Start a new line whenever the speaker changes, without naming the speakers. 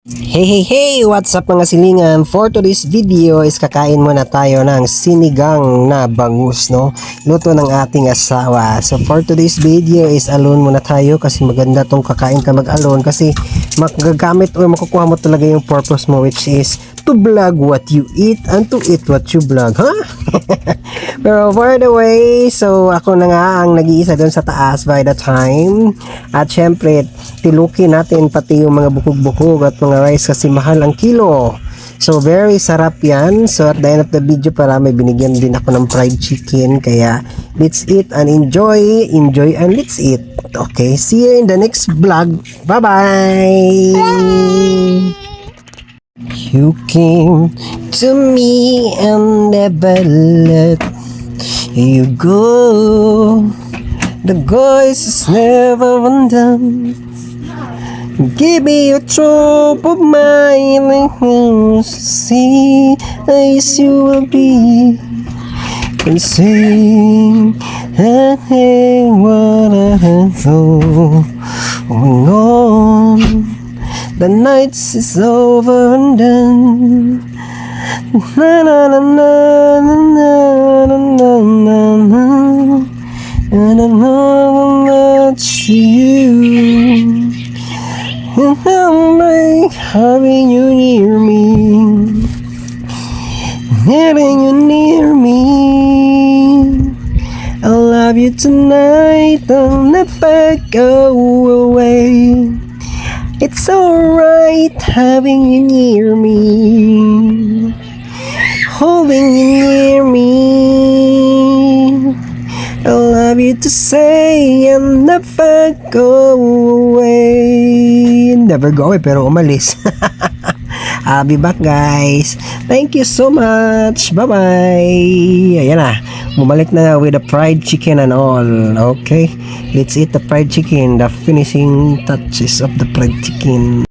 Hey, hey, hey! What's up mga silingan? For today's video is kakain muna tayo ng sinigang na bangus, no? Luto ng ating asawa. So for today's video is alone muna tayo kasi maganda tong kakain ka mag-alone kasi magagamit o makukuha mo talaga yung purpose mo, which is to vlog what you eat and to eat what you vlog, ha? Pero for the way, so ako na nga ang nag-iisa doon sa taas by the time. At syempre, tilukin natin pati yung mga bukog-bukog at mga rice kasi mahal ang kilo. So very sarap yan. So at the end of the video para may binigyan din ako ng fried chicken. Kaya let's eat and enjoy. Enjoy and let's eat. Okay, see you in the next vlog. Bye-bye! You came to me and never let you go. The voice is never undone. Give me a drop of mine and see as you will be. And sing and hang what I have going on. The night is over and done. Na na na na na na na na na. And I know that you. And I'm like having you near me, having you near me. I love you tonight, I'll never go away. It's alright having you near me, holding you near me. I love you to say I'll never go away. Never go away pero umalis. I'll be back guys. Thank you so much. Bye bye. Ayan na. Bumalik na with the fried chicken and all. Okay. Let's eat the fried chicken. The finishing touches of the fried chicken.